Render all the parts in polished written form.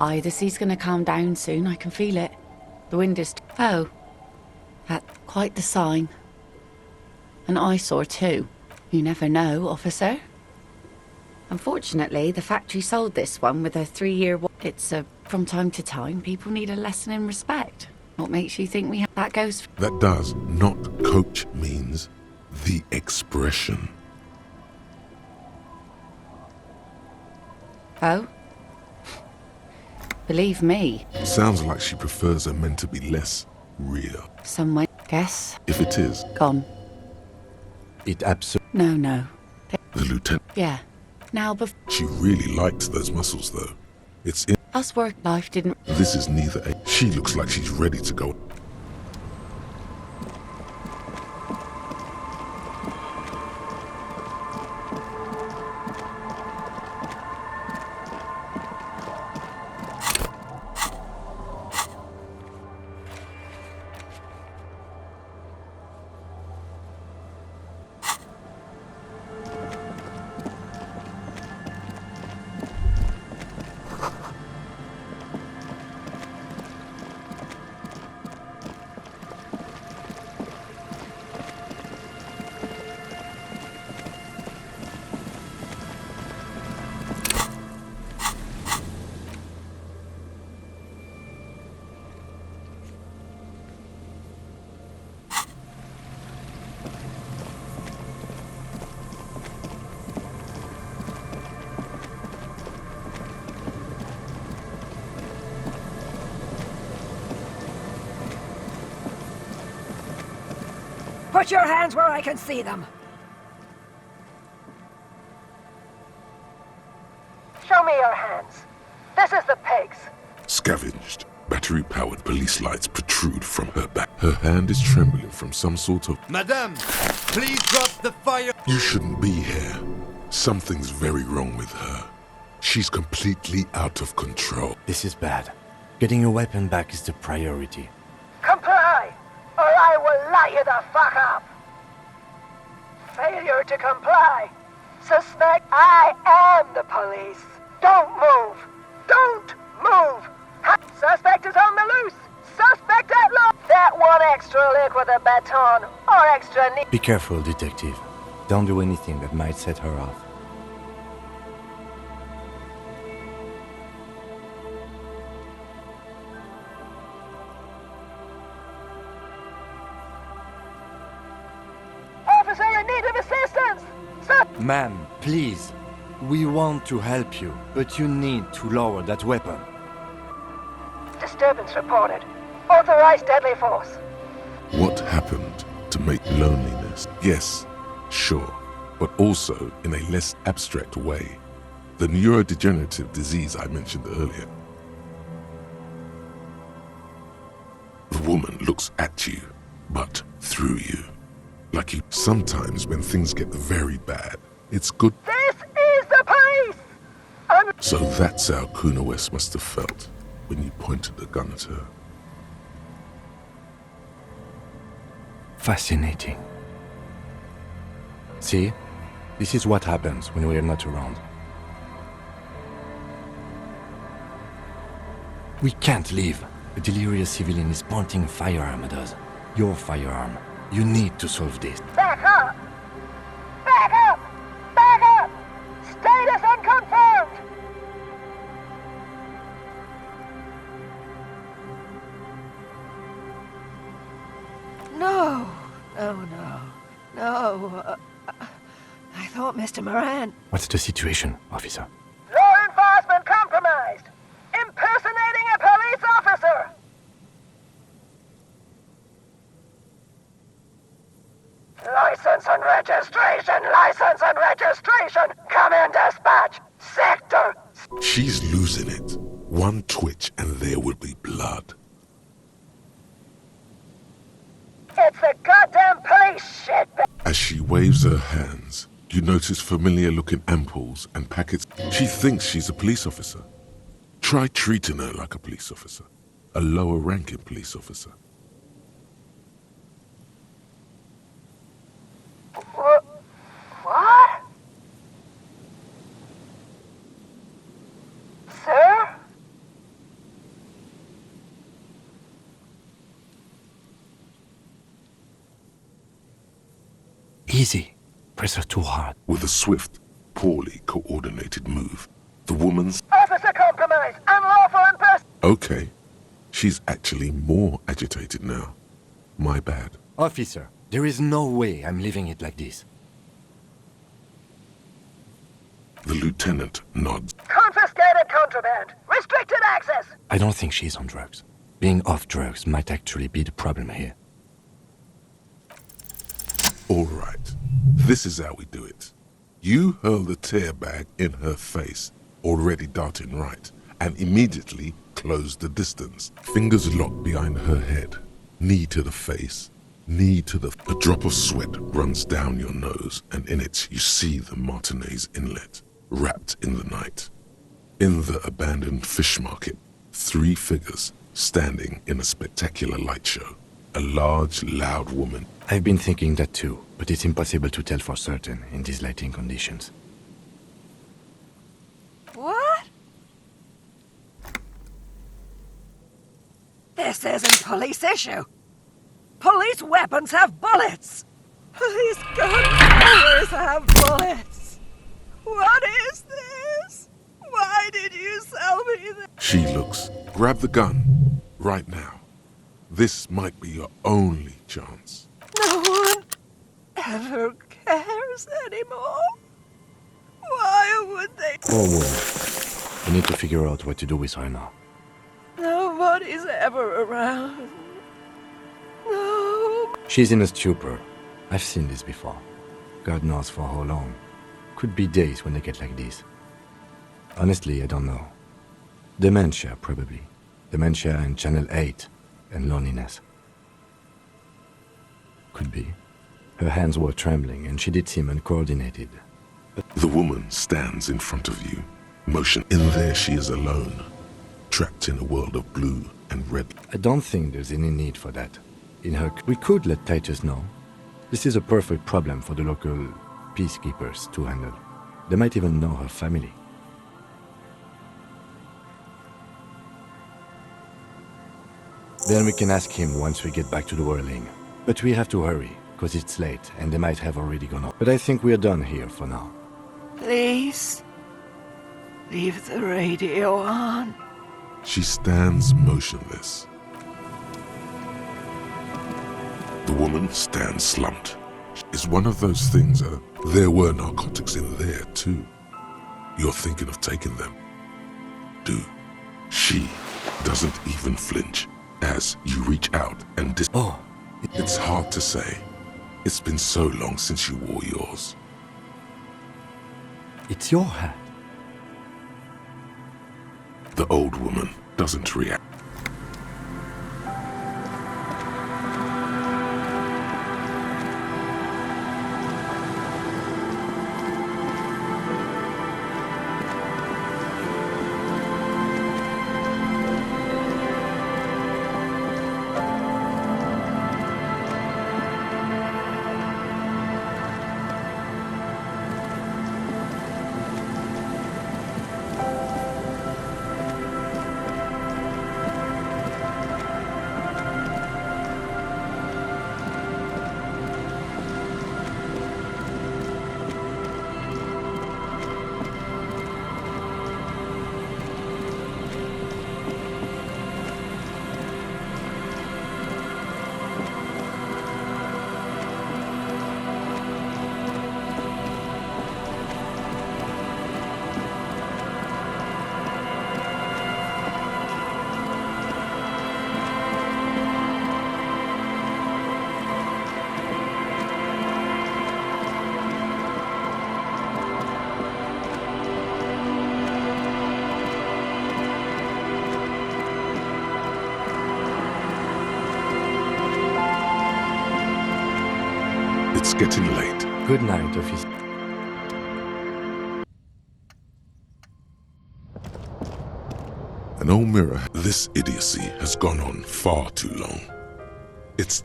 Aye, the sea's gonna calm down soon, I can feel it. The wind is... Oh. That's quite the sign. An eyesore too. You never know, officer. Unfortunately, the factory sold this one with a 3-year... It's from time to time, people need a lesson in respect. What makes you think we have... That goes... That does not coach means the expression. Oh? Believe me. Sounds like she prefers her men to be less real. Some way... Guess? If it is... Gone. It absolutely... No. The lieutenant... Yeah. Now She really likes those muscles though. It's in... Us work life didn't... This is neither a... She looks like she's ready to go. Put your hands where I can see them. Show me your hands. This is the pigs. Scavenged. Battery-powered police lights protrude from her back. Her hand is trembling from some sort of... Madame, please drop the fire. You shouldn't be here. Something's very wrong with her. She's completely out of control. This is bad. Getting your weapon back is the priority. Comply, or I will light you the fuck up. Failure to comply. Suspect I am the police. Don't move. Don't move. Suspect is on the loose. Suspect at large. That one extra lick with a baton or extra knee. Be careful, detective. Don't do anything that might set her off. Officer in need of assistance. Ma'am, please. We want to help you, but you need to lower that weapon. Disturbance reported. Authorized deadly force. What happened to make loneliness? Yes, sure, but also in a less abstract way. The neurodegenerative disease I mentioned earlier. The woman looks at you, but through you. Like you. Sometimes when things get very bad, it's good. This is the police! So that's how Kuna West must have felt when you pointed the gun at her. Fascinating. See? This is what happens when we are not around. We can't leave. A delirious civilian is pointing a firearm at us. Your firearm. You need to solve this. Back up! Back up! Back up! Status unconfirmed! No. I thought Mr. Moran... What's the situation, officer? Law enforcement compromised! Impersonating a police officer! License and registration! Come in, dispatch! Sector! She's losing it. One twitch and there will be blood. It's the goddamn police shit! As she waves her hands, you notice familiar-looking ampoules and packets. She thinks she's a police officer. Try treating her like a police officer. A lower-ranking police officer. What? Sir? Easy. Press her too hard. With a swift, poorly coordinated move, the woman's... Officer compromise! Unlawful and Okay. She's actually more agitated now. My bad. Officer, there is no way I'm leaving it like this. The lieutenant nods. confiscated contraband! Restricted access! I don't think she's on drugs. Being off drugs might actually be the problem here. All right. This is how we do it. You hurl the tear bag in her face, already darting right, and immediately close the distance. Fingers locked behind her head, knee to the face, knee to the... A drop of sweat runs down your nose, and in it you see the Martinez Inlet, wrapped in the night. In the abandoned fish market, 3 figures standing in a spectacular light show. A large, loud woman. I've been thinking that too, but it's impossible to tell for certain in these lighting conditions. What? This isn't police issue. Police weapons have bullets. Police gun throwers have bullets. What is this? Why did you sell me this? She looks. Grab the gun. Right now. This might be your only chance. No one ever cares anymore. Why would they? Poor woman. We need to figure out what to do with her now. Nobody's ever around. No. She's in a stupor. I've seen this before. God knows for how long. Could be days when they get like this. Honestly, I don't know. Dementia, probably. Dementia and Channel 8. And loneliness. Could be. Her hands were trembling and she did seem uncoordinated. The woman stands in front of you. Motion. In there she is alone. Trapped in a world of blue and red. I don't think there's any need for that. In her... We could let Titus know. This is a perfect problem for the local peacekeepers to handle. They might even know her family. Then we can ask him once we get back to the whirling. But we have to hurry, because it's late, and they might have already gone off. But I think we're done here for now. Please, leave the radio on. She stands motionless. The woman stands slumped. It's one of those things, there were narcotics in there too. You're thinking of taking them. Do. She doesn't even flinch. As you reach out and Oh. It's hard to say. It's been so long since you wore yours. It's your hat. The old woman doesn't react. It's getting late. Good night, officer. An old mirror. This idiocy has gone on far too long. It's...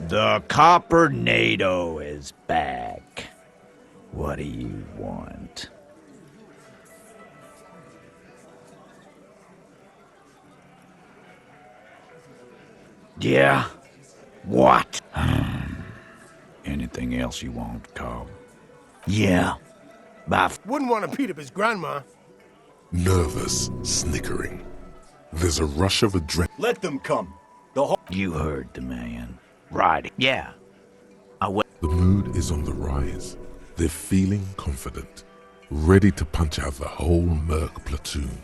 The Copper NATO is back. What do you want? Yeah? What? Anything else you want, Carl? Yeah. Wouldn't want to beat up his grandma. Nervous, snickering. There's a rush of adrenaline. Let them come. You heard the man. Right. Yeah. The mood is on the rise. They're feeling confident, ready to punch out the whole Merc platoon.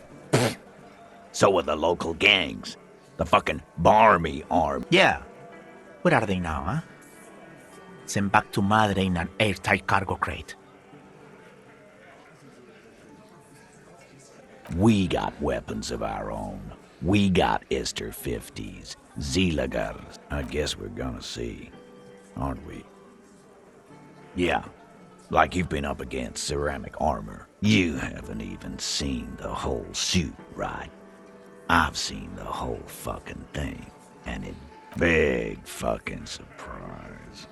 So are the local gangs. The fucking Barmy arm. Yeah. Where are they now, huh? Sent back to Madre in an airtight cargo crate. We got weapons of our own. We got Ester 50s, Zilagars. I guess we're gonna see, aren't we? Yeah, like you've been up against ceramic armor. You haven't even seen the whole suit, right? I've seen the whole fucking thing, and it big fucking surprise.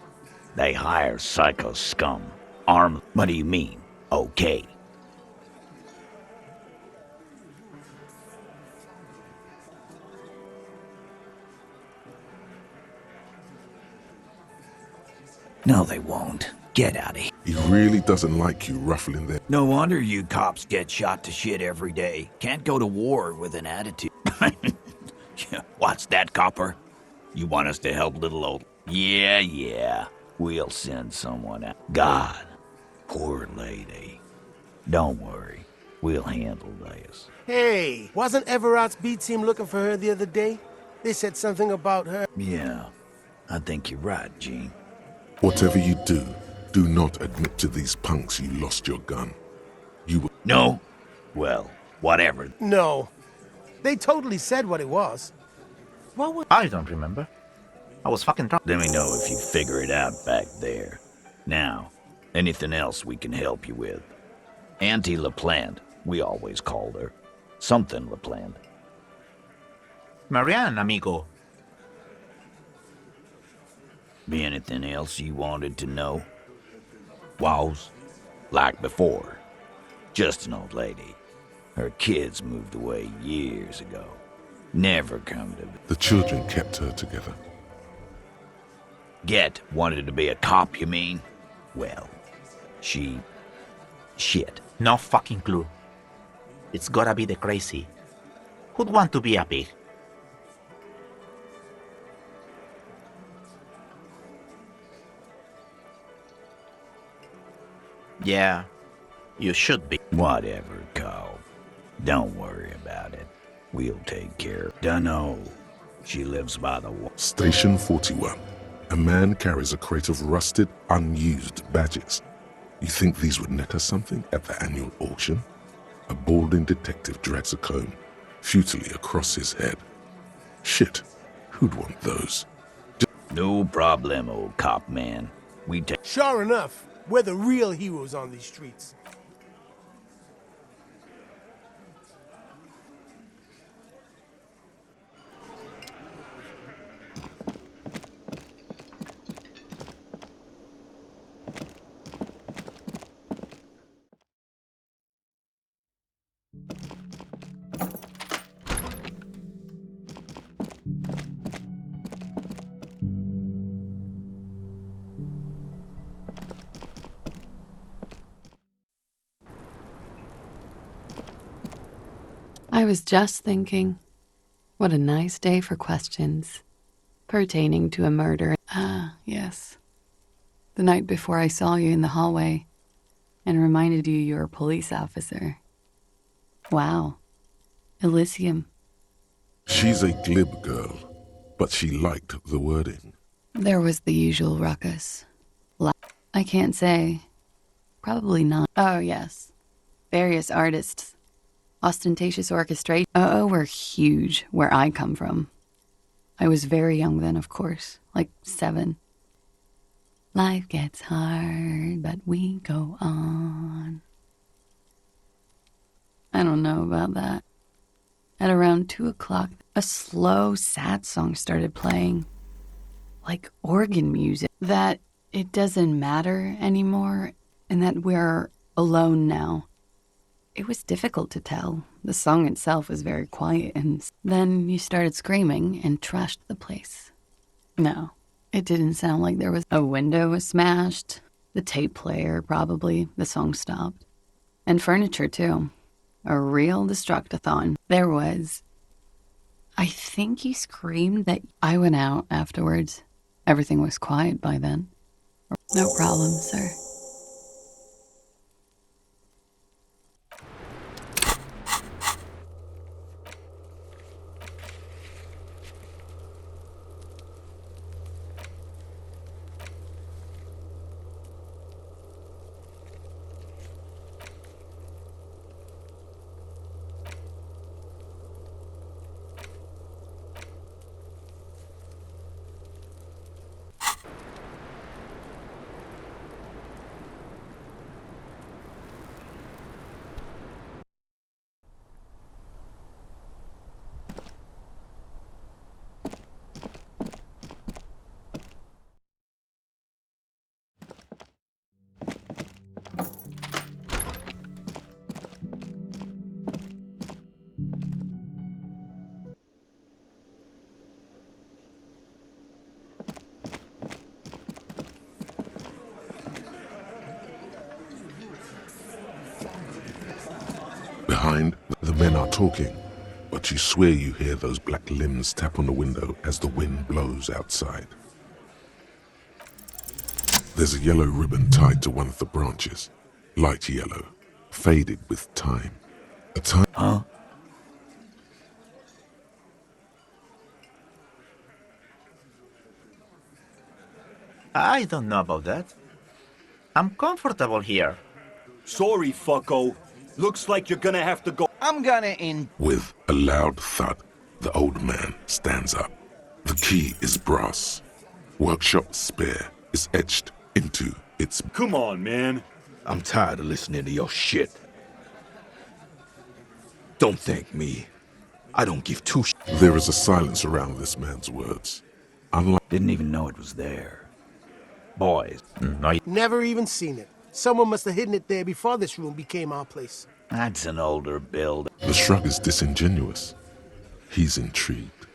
They hire psycho scum. What do you mean? Okay. No, they won't. Get out of here. He really doesn't like you ruffling their... No wonder you cops get shot to shit every day. Can't go to war with an attitude. What's that, Copper? You want us to help little old... Yeah. We'll send someone out. God, poor lady. Don't worry. We'll handle this. Hey, wasn't Everett's B team looking for her the other day? They said something about her. Yeah, I think you're right, Gene. Whatever you do, do not admit to these punks you lost your gun. You will... No? Well, whatever. No. They totally said what it was. What was... I don't remember. I was fucking drunk. Let me know if you figure it out back there. Now, anything else we can help you with? Auntie LaPlante, we always called her. Something LaPlante. Marianne, amigo. Be anything else you wanted to know? Was? Like before. Just an old lady. Her kids moved away years ago. Never come to... The children kept her together. Wanted to be a cop, you mean? Well, she... shit. No fucking clue. It's gotta be the crazy. Who'd want to be a pig? Yeah, you should be. Whatever, Carl. Don't worry about it. We'll take care. Dunno. She lives by the wall. Station 41. A man carries a crate of rusted, unused badges. You think these would net us something at the annual auction? A balding detective drags a comb futilely across his head. Shit, who'd want those? No problem, old cop man. We take... Sure enough, we're the real heroes on these streets. I was just thinking, what a nice day for questions pertaining to a murder. Ah, yes. The night before I saw you in the hallway and reminded you were a police officer. Wow. Elysium. She's a glib girl, but she liked the wording. There was the usual ruckus. I can't say. Probably not. Oh, yes. Various artists. Ostentatious orchestration. Were huge where I come from. I was very young then, of course. Like 7. Life gets hard, but we go on. I don't know about that. At around 2 o'clock, a slow, sad song started playing. like organ music, that it doesn't matter anymore and that we're alone now. It was difficult to tell. The song itself was very quiet, and then you started screaming and trashed the place. No, it didn't sound like there was a window was smashed, the tape player probably, the song stopped. And furniture too. A real destructathon. There was. I think you screamed that I went out afterwards. Everything was quiet by then. No problem, sir. Behind, the men are talking, but you swear you hear those black limbs tap on the window as the wind blows outside. There's a yellow ribbon tied to one of the branches. Light yellow, faded with time. A time... Huh? I don't know about that. I'm comfortable here. Sorry, fucko. Looks like you're gonna have to go. I'm gonna in. With a loud thud, the old man stands up. The key is brass. Workshop spare is etched into its... Come on, man. I'm tired of listening to your shit. Don't thank me. I don't give two sh... There is a silence around this man's words. Unlike... Didn't even know it was there. Boys. Never even seen it. Someone must have hidden it there before this room became our place. That's an older build. The shrug is disingenuous. He's intrigued.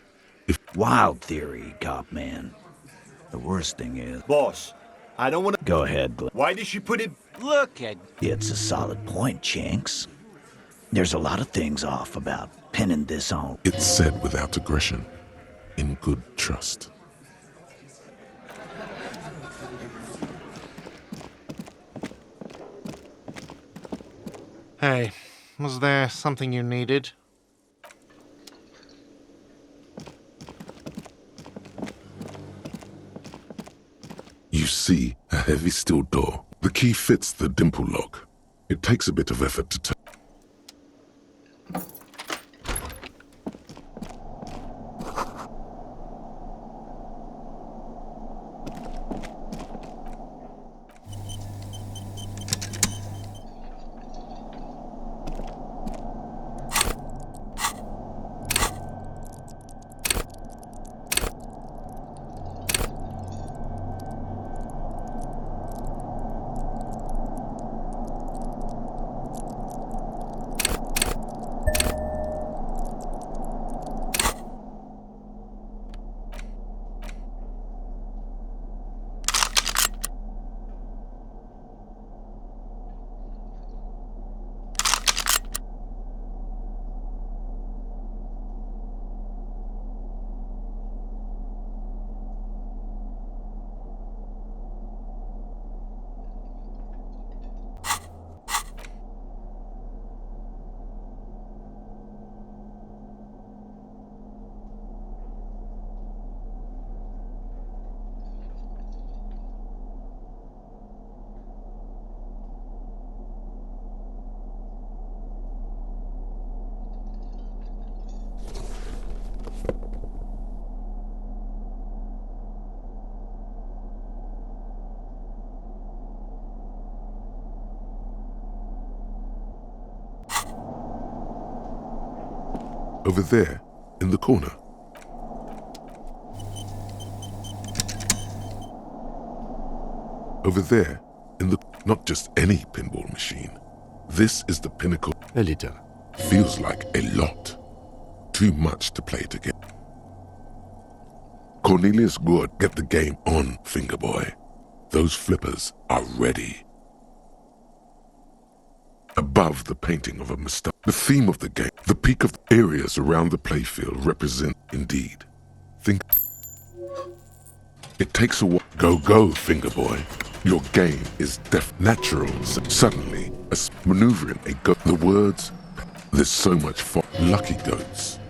Wild theory, cop man. The worst thing is... Boss, I don't wanna... Go ahead, Glenn. Why did she put it... Look at. It's a solid point, Chinks. There's a lot of things off about pinning this on. It's said without aggression, in good trust. Hey, was there something you needed? You see a heavy steel door. The key fits the dimple lock. It takes a bit of effort to turn. Over there, in the corner. Over there, in the... Not just any pinball machine. This is the pinnacle. A little. Feels like a lot. Too much to play together. Cornelius Good, get the game on, Fingerboy. Those flippers are ready. Above the painting of a mustache, the theme of the game, the peak of the areas around the playfield represent indeed. Think. It takes a while. Go, Fingerboy. Your game is natural. Suddenly, maneuvering a goat. The words, there's so much fun. Lucky goats.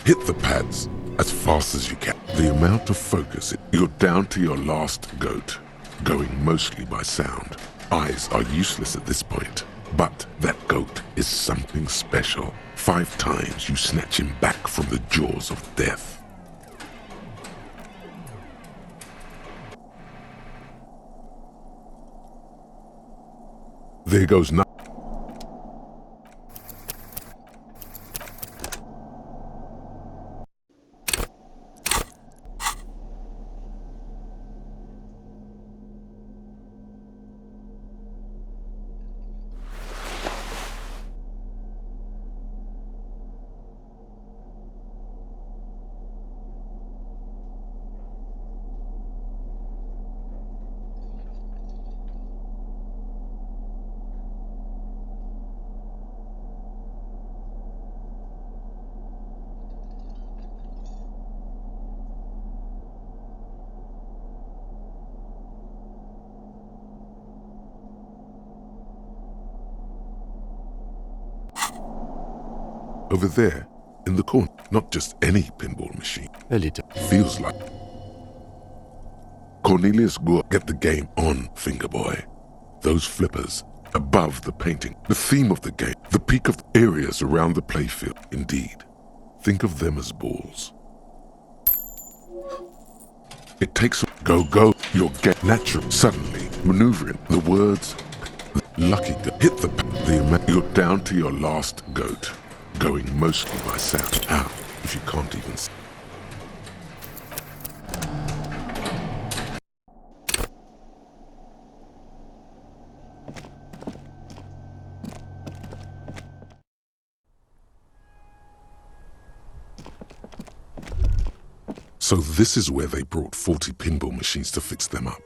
Hit the pads as fast as you can. The amount of focus, you're down to your last goat, going mostly by sound. Eyes are useless at this point, but that goat is something special. 5 times you snatch him back from the jaws of death. There goes nothing. Over there, in the corner, not just any pinball machine. A little. Feels like. Cornelius Good, get the game on, Fingerboy. Those flippers, above the painting, the theme of the game, the peak of the areas around the playfield, indeed. Think of them as balls. It takes a go, you'll get natural. Suddenly, maneuvering, the words, lucky goat, hit the amount, you're down to your last goat. Going mostly by sound. How, if you can't even see? So this is where they brought 40 pinball machines to fix them up.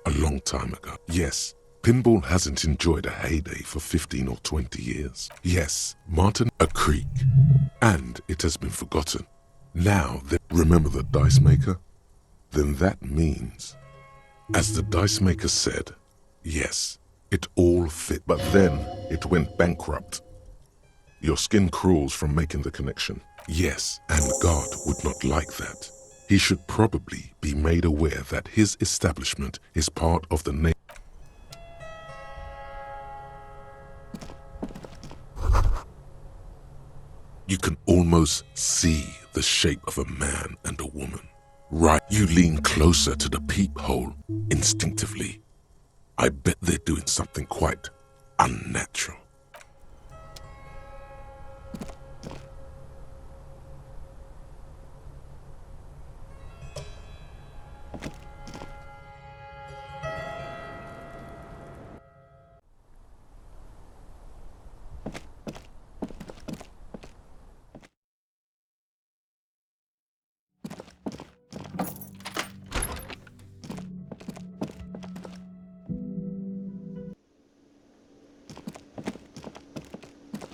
A long time ago. Yes. Pinball hasn't enjoyed a heyday for 15 or 20 years. Yes, Martin, a creek. And it has been forgotten. Now, remember the dice maker? Then that means, as the dice maker said, yes, it all fit. But then it went bankrupt. Your skin crawls from making the connection. Yes, and God would not like that. He should probably be made aware that his establishment is part of the nation. You can almost see the shape of a man and a woman. Right, you lean closer to the peephole instinctively. I bet they're doing something quite unnatural.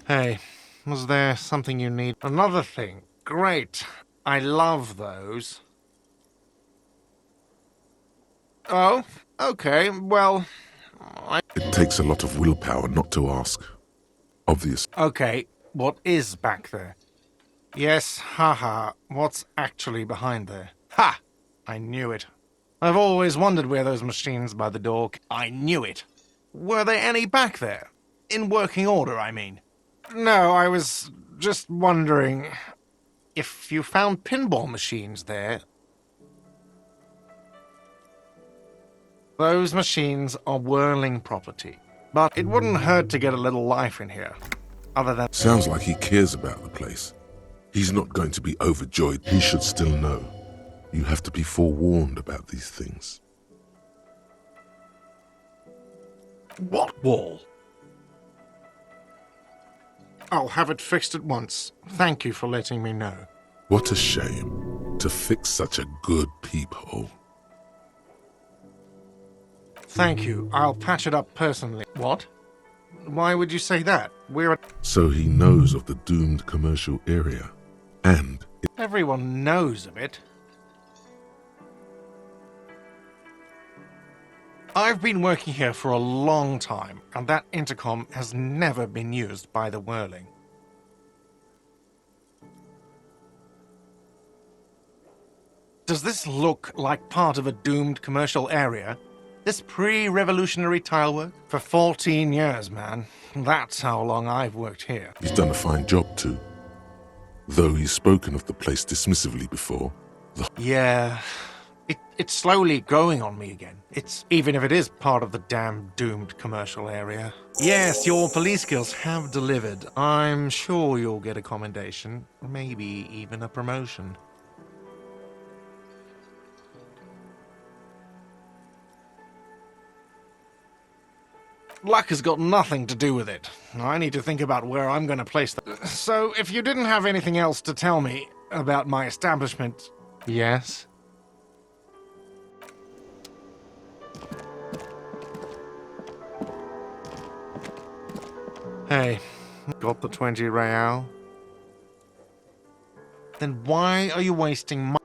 Hey, was there something you need? Another thing. Great. I love those. Oh, okay, well, It takes a lot of willpower not to ask. Obvious. Okay, what is back there? Yes, haha, what's actually behind there? Ha! I knew it. I've always wondered where those machines by the door... I knew it. Were there any back there? In working order, I mean. No, I was just wondering if you found pinball machines there. Those machines are whirling property, but it wouldn't hurt to get a little life in here. Other than... Sounds like he cares about the place. He's not going to be overjoyed. He should still know. You have to be forewarned about these things. What wall? I'll have it fixed at once. Thank you for letting me know. What a shame to fix such a good peephole. Thank you. I'll patch it up personally. What? Why would you say that? We're at... So he knows of the doomed commercial area. And Everyone knows of it. I've been working here for a long time, and that intercom has never been used by the Whirling. Does this look like part of a doomed commercial area? This pre-revolutionary tile work? For 14 years, man. That's how long I've worked here. he's done a fine job too. Though he's spoken of the place dismissively before. Yeah, it's slowly growing on me again. Even if it is part of the damn doomed commercial area. Yes, your police skills have delivered. I'm sure you'll get a commendation, maybe even a promotion. Luck has got nothing to do with it. I need to think about where I'm going to place that. So, if you didn't have anything else to tell me about my establishment... Yes? Hey, got the 20 real? Then why are you wasting my...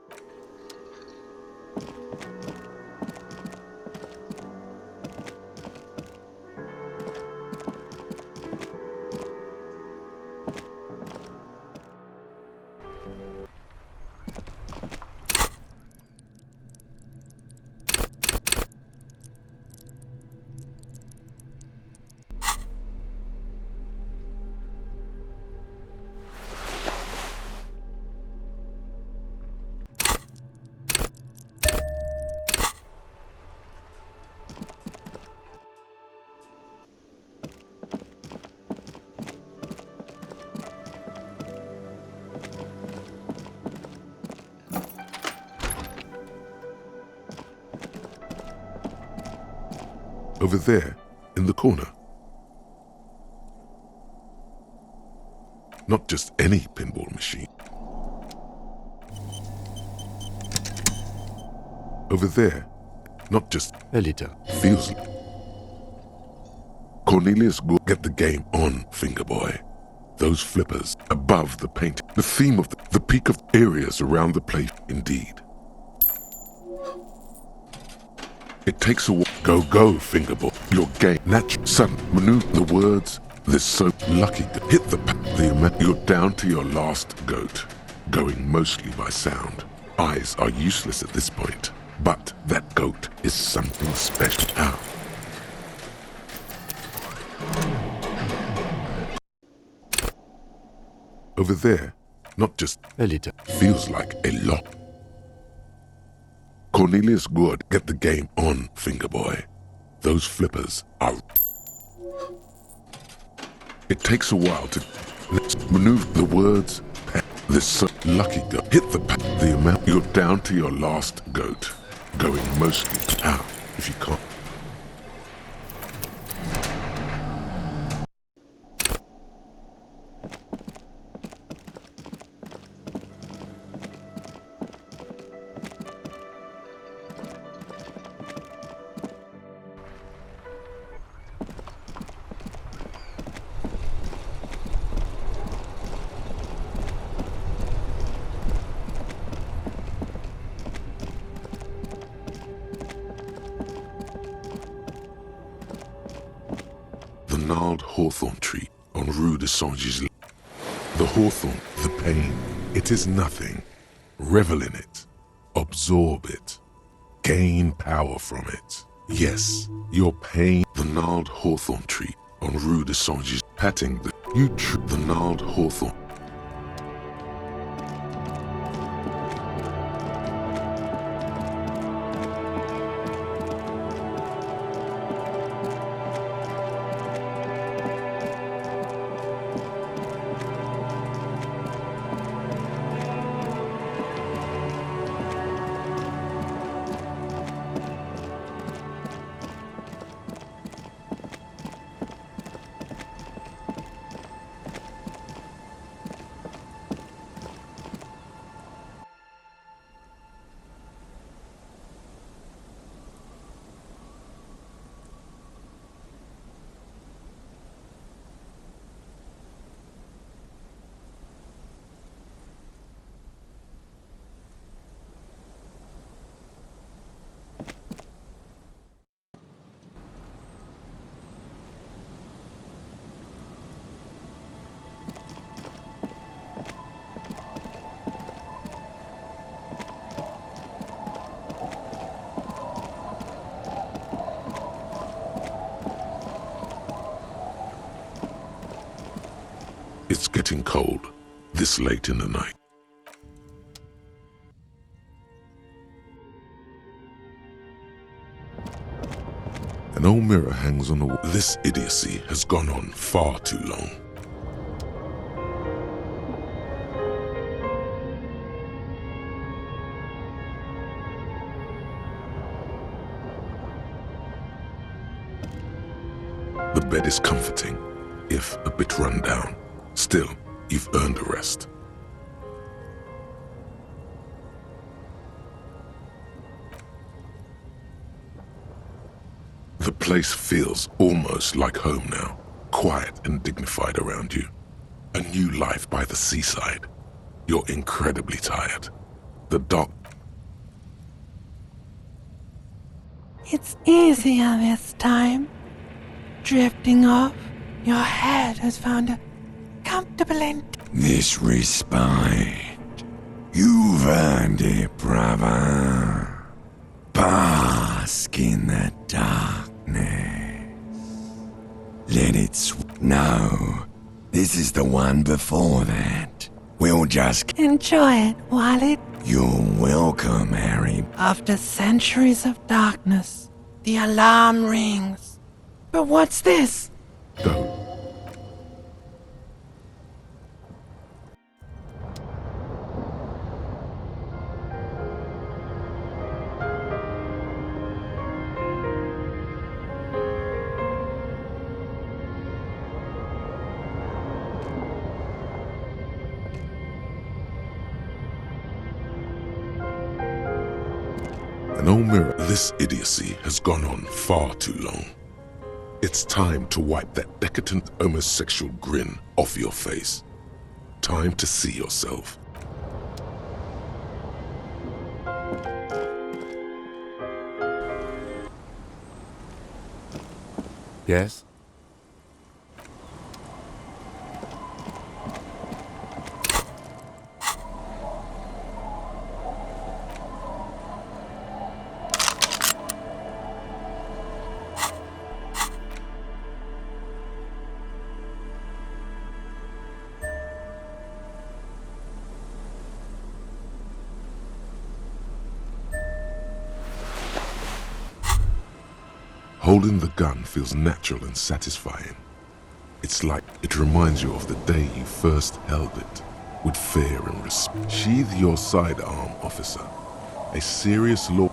Over there, in the corner. Not just any pinball machine. Over there, not just A little. feels like. Cornelius will get the game on, Fingerboy. Those flippers above the paint. The theme of the peak of areas around the place, indeed. It takes a while. Go, go, Fingerboy. Your game. Natural. Son, maneuver the words. This so lucky. Hit the you're down to your last goat. Going mostly by sound. Eyes are useless at this point. But that goat is something special. Now. Over there, not just A little. feels like a lot. Cornelius Good, get the game on, Fingerboy. Those flippers are... It takes a while to maneuver the words. This so lucky goat. Hit the amount. You're down to your last goat. Going mostly out if you can't. The gnarled hawthorn tree on Rue de Saint-Gislain. The hawthorn, the pain, it is nothing. Revel in it. Absorb it. Gain power from it. Yes, your pain. The gnarled hawthorn tree on Rue de Saint-Gislain. Patting the gnarled hawthorn. getting cold this late in the night. An old mirror hangs on the wall. This idiocy has gone on far too long. The bed is comforting, if a bit run down. Still, you've earned a rest. The place feels almost like home now, quiet and dignified around you. A new life by the seaside. You're incredibly tired. The dock. It's easier this time. Drifting off, your head has found a comfortable end. This respite. You've earned it, brother. Bask in the darkness. Let it No, this is the one before that. We'll just Enjoy it while it... You're welcome, Harry. After centuries of darkness, the alarm rings. But what's this? Don't. An old mirror. This idiocy has gone on far too long. It's time to wipe that decadent homosexual grin off your face. Time to see yourself. Yes? Holding the gun feels natural and satisfying. It's like it reminds you of the day you first held it, with fear and respect. Sheathe your sidearm, officer. A serious law.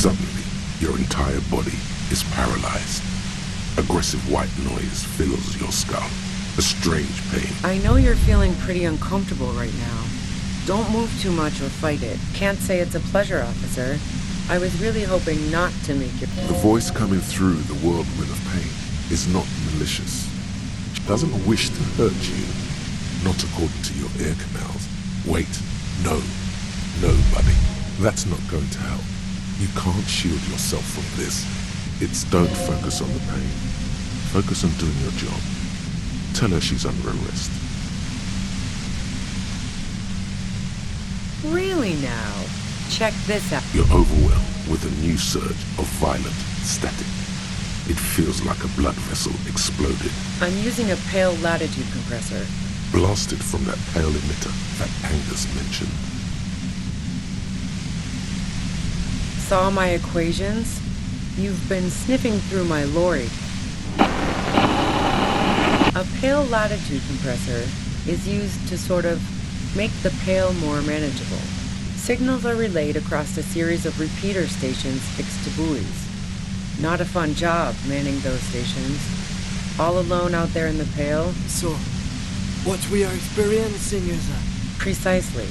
Suddenly, your entire body is paralyzed. Aggressive white noise fills your skull. A strange pain. I know you're feeling pretty uncomfortable right now. Don't move too much or fight it. Can't say it's a pleasure, officer. I was really hoping not to make you... The voice coming through the whirlwind of pain is not malicious. It doesn't wish to hurt you. Not according to your ear canals. Wait. No. No, buddy. That's not going to help. You can't shield yourself from this. It's don't focus on the pain. Focus on doing your job. Tell her she's under arrest. Really now? Check this out. You're overwhelmed with a new surge of violent static. It feels like a blood vessel exploded. I'm using a pale latitude compressor. Blasted from that pale emitter that Angus mentioned. Saw my equations? You've been sniffing through my lorry. A pale latitude compressor is used to sort of make the pale more manageable. Signals are relayed across a series of repeater stations fixed to buoys. Not a fun job manning those stations. All alone out there in the pale. So, what we are experiencing is Precisely.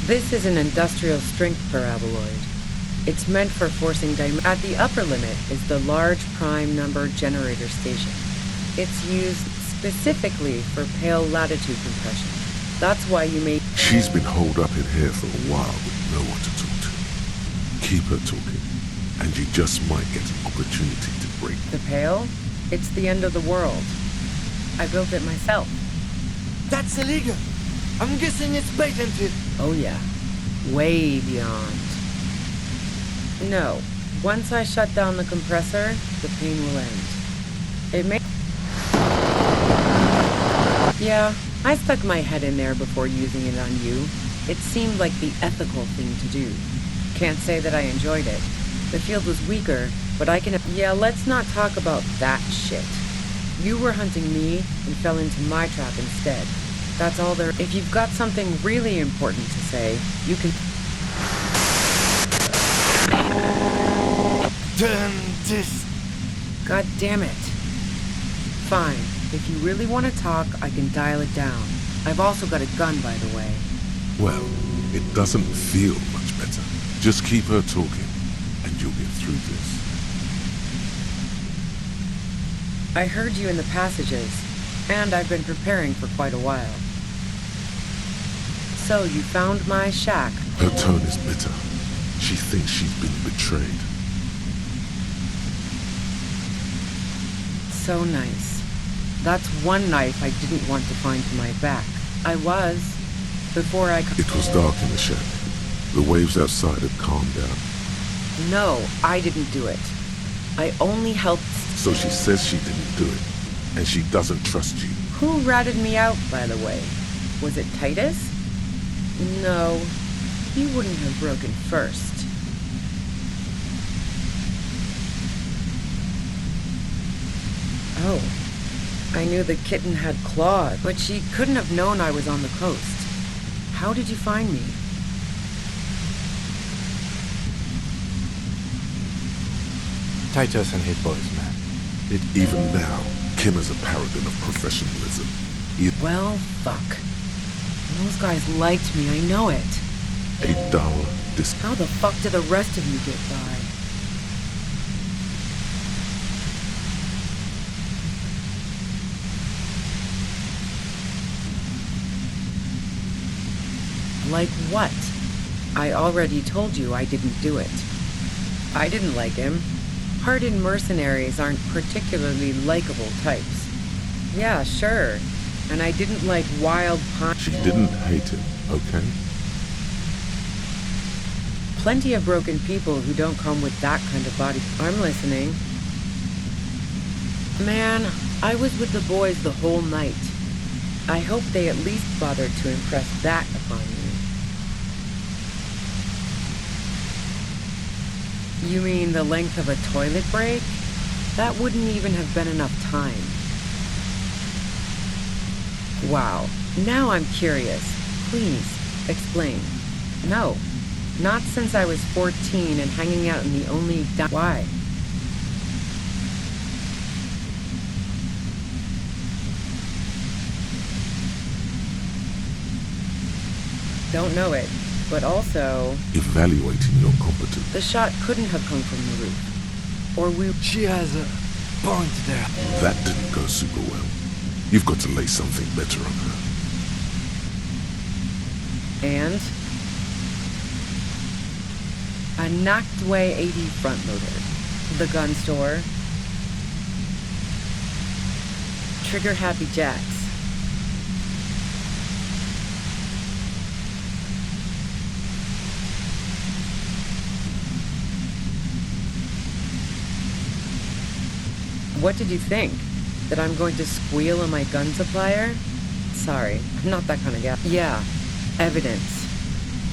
This is an industrial strength paraboloid. It's meant for forcing At the upper limit is the large prime number generator station. It's used specifically for pale latitude compression. That's why you may... She's been holed up in here for a while with no one to talk to. Keep her talking, and you just might get an opportunity to break. The pale? It's the end of the world. I built it myself. That's illegal. I'm guessing it's patented. Oh yeah. Way beyond. No. Once I shut down the compressor, the pain will end. It may... Yeah, I stuck my head in there before using it on you. It seemed like the ethical thing to do. Can't say that I enjoyed it. The field was weaker, but I can... Yeah, let's not talk about that shit. You were hunting me and fell into my trap instead. That's all there... If you've got something really important to say, you can... Damn this... God damn it. Fine. If you really want to talk, I can dial it down. I've also got a gun, by the way. Well, it doesn't feel much better. Just keep her talking, and you'll get through this. I heard you in the passages, and I've been preparing for quite a while. So, you found my shack. Her tone is bitter. She thinks she's been betrayed. So nice. That's one knife I didn't want to find to my back. I was, before I... It was dark in the shack. The waves outside had calmed down. No, I didn't do it. I only helped... So she says she didn't do it, and she doesn't trust you. Who ratted me out, by the way? Was it Titus? No, he wouldn't have broken first. Oh, I knew the kitten had claws, but she couldn't have known I was on the coast. How did you find me? Titus and his boys, man. Even now, Kim is a paragon of professionalism. Well, fuck. Those guys liked me, I know it. A dull, How the fuck did the rest of you get by? Like what? I already told you I didn't do it. I didn't like him. Hardened mercenaries aren't particularly likable types. Yeah, sure. And I didn't like wild She didn't hate him, okay? Plenty of broken people who don't come with that kind of body. I'm listening. Man, I was with the boys the whole night. I hope they at least bothered to impress that upon you. You mean the length of a toilet break? That wouldn't even have been enough time. Wow. Now I'm curious. Please, explain. No. Not since I was 14 and hanging out in the only... Why? Don't know it, but also... Evaluating your competence. The shot couldn't have come from the roof. Or we... She has a point there. That didn't go super well. You've got to lay something better on her. And? A knocked-away 80 front-loader. The gun store. Trigger-happy jacks. What did you think? That I'm going to squeal on my gun supplier? Sorry, I'm not that kind of guy. Yeah, evidence.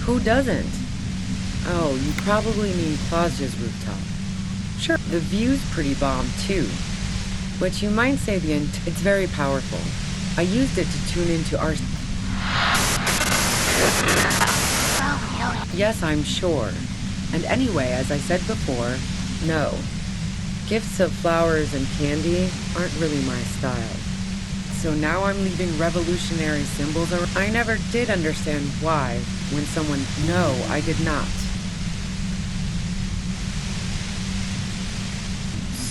Who doesn't? Oh, you probably mean Claudia's rooftop. Sure, the view's pretty bomb, too. But you might say it's very powerful. I used it to tune into our... Yes, I'm sure. And anyway, as I said before, no. Gifts of flowers and candy aren't really my style. So now I'm leaving revolutionary symbols around. I never did understand why when someone... No, I did not.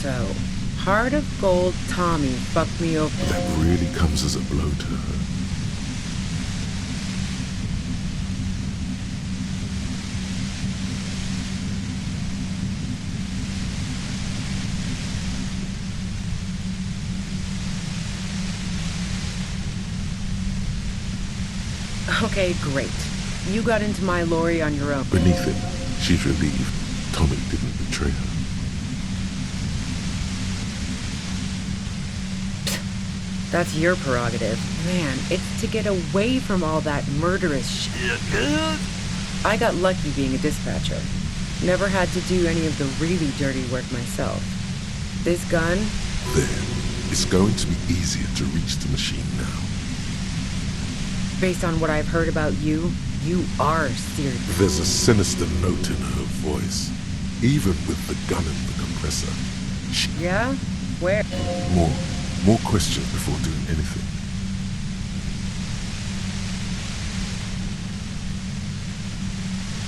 So, Heart of Gold Tommy fucked me over. That really comes as a blow to her. Okay, great. You got into my lorry on your own. Beneath it, she's relieved Tommy didn't betray her. That's your prerogative. Man, it's to get away from all that murderous shit. I got lucky being a dispatcher. Never had to do any of the really dirty work myself. This gun? There. It's going to be easier to reach the machine now. Based on what I've heard about you, you are serious. There's a sinister note in her voice. Even with the gun and the compressor. Yeah? Where? More questions before doing anything.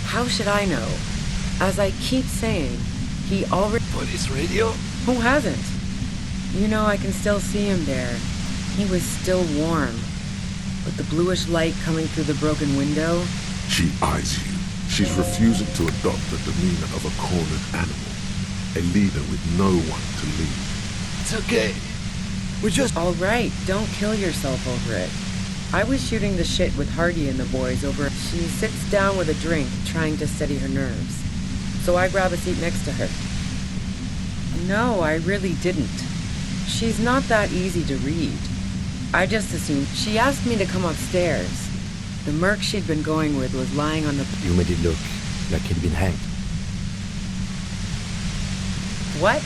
How should I know? As I keep saying, he already... Police radio? Who hasn't? You know, I can still see him there. He was still warm. But the bluish light coming through the broken window... She eyes you. She's refusing to adopt the demeanor of a cornered animal. A leader with no one to lead. It's okay. We're just... All right, don't kill yourself over it. I was shooting the shit with Hardy and the boys over... She sits down with a drink, trying to steady her nerves. So I grab a seat next to her. No, I really didn't. She's not that easy to read. I just assumed... She asked me to come upstairs. The merc she'd been going with was lying on the... You made it look like he'd been hanged. What?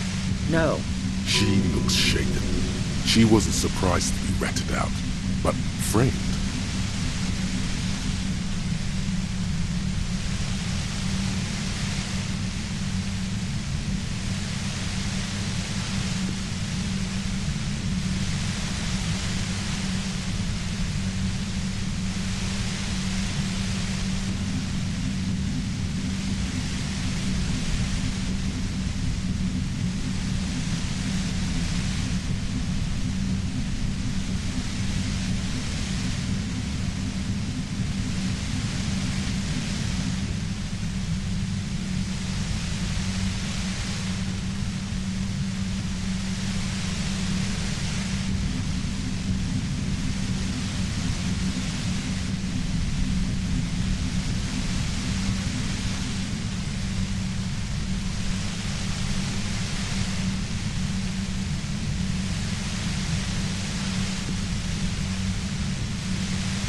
No. She looks shaken. She wasn't surprised to be ratted out, but framed.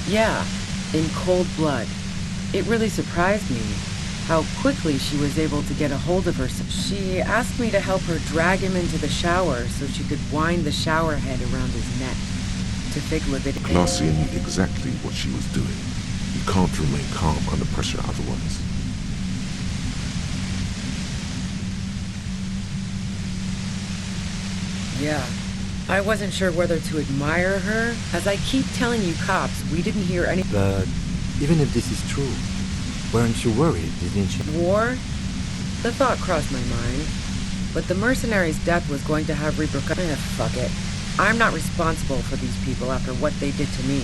Yeah, in cold blood. It really surprised me how quickly she was able to get a hold of herself. She asked me to help her drag him into the shower so she could wind the shower head around his neck to fake lividity. Glacia knew exactly what she was doing. You can't remain calm under pressure otherwise. Yeah. I wasn't sure whether to admire her. As I keep telling you cops, we didn't hear any... But even if this is true, weren't you worried, didn't you? War? The thought crossed my mind. But the mercenary's death was going to have repercussions. Fuck it. I'm not responsible for these people after what they did to me.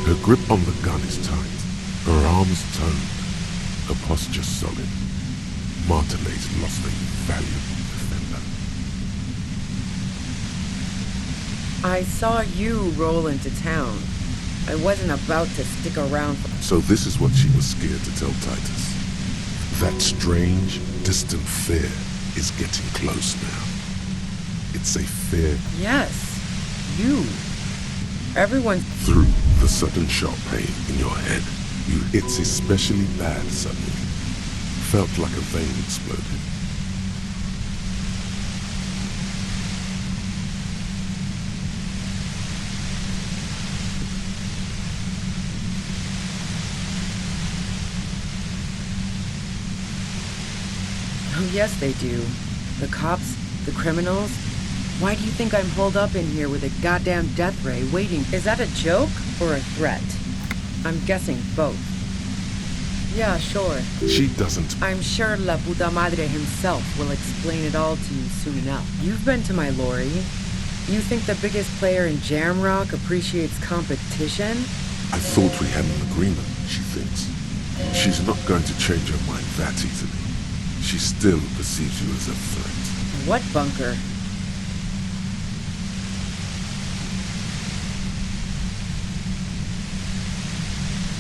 Her grip on the gun is tight, her arms toned, her posture solid. Martinez lost a valuable defender. I saw you roll into town. I wasn't about to stick around for... So this is what she was scared to tell Titus. That strange, distant fear is getting close now. It's a fear... Yes, you. Everyone... Through the sudden sharp pain in your head, it's especially bad suddenly. felt like a vein exploded. Oh, yes, they do. The cops, the criminals. Why do you think I'm holed up in here with a goddamn death ray waiting? Is that a joke or a threat? I'm guessing both. Yeah, sure. She doesn't. I'm sure La Puta Madre himself will explain it all to you soon enough. You've been to my lorry. You think the biggest player in Jamrock appreciates competition? I thought we had an agreement, she thinks. She's not going to change her mind that easily. She still perceives you as a threat. What bunker?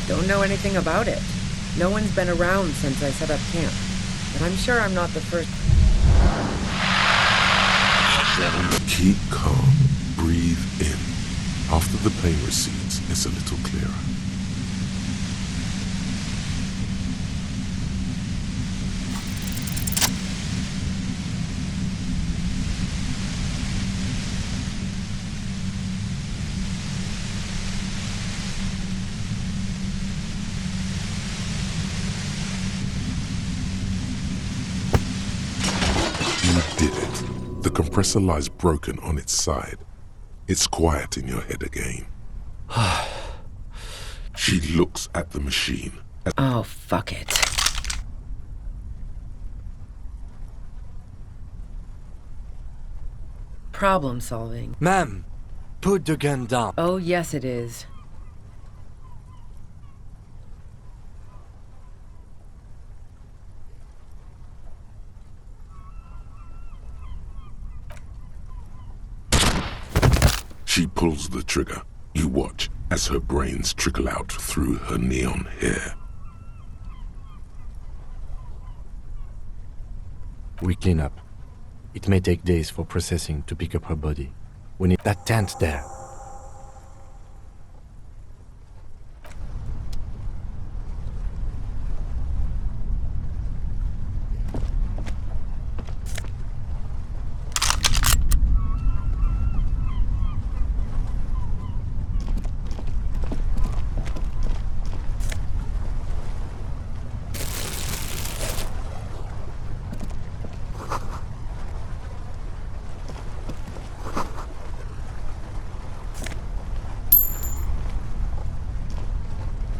Don't know anything about it. No one's been around since I set up camp. But I'm sure I'm not the first. Keep calm. Breathe in. After the pain recedes, it's a little clearer. You did it. The compressor lies broken on its side. It's quiet in your head again. She looks at the machine. Oh, fuck it. Problem solving. Ma'am, put the gun down. Oh, yes, it is. She pulls the trigger. You watch as her brains trickle out through her neon hair. We clean up. It may take days for processing to pick up her body. We need that tent there.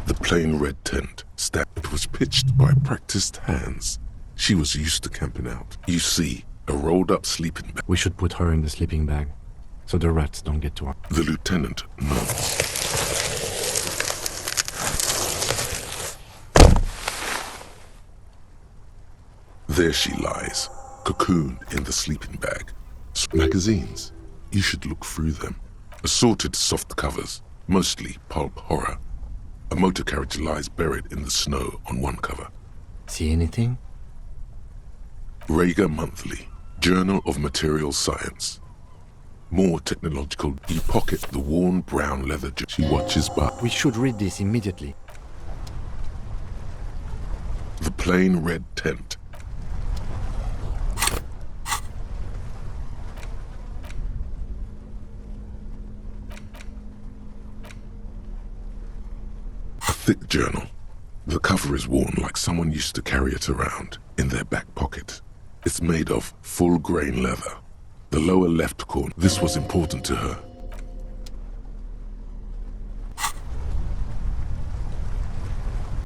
The plain red tent, it was pitched by practiced hands. She was used to camping out. You see, a rolled up sleeping bag. We should put her in the sleeping bag, so the rats don't get to her. The lieutenant nods. There she lies, cocooned in the sleeping bag. Magazines. You should look through them. Assorted soft covers, mostly pulp horror. A motor carriage lies buried in the snow on one cover. See anything? Rager Monthly, Journal of Material Science. More technological. You pocket the worn brown leather jacket. She watches by. We should read this immediately. The plain red tent. A thick journal. The cover is worn like someone used to carry it around in their back pocket. It's made of full-grain leather. The lower left corner. This was important to her.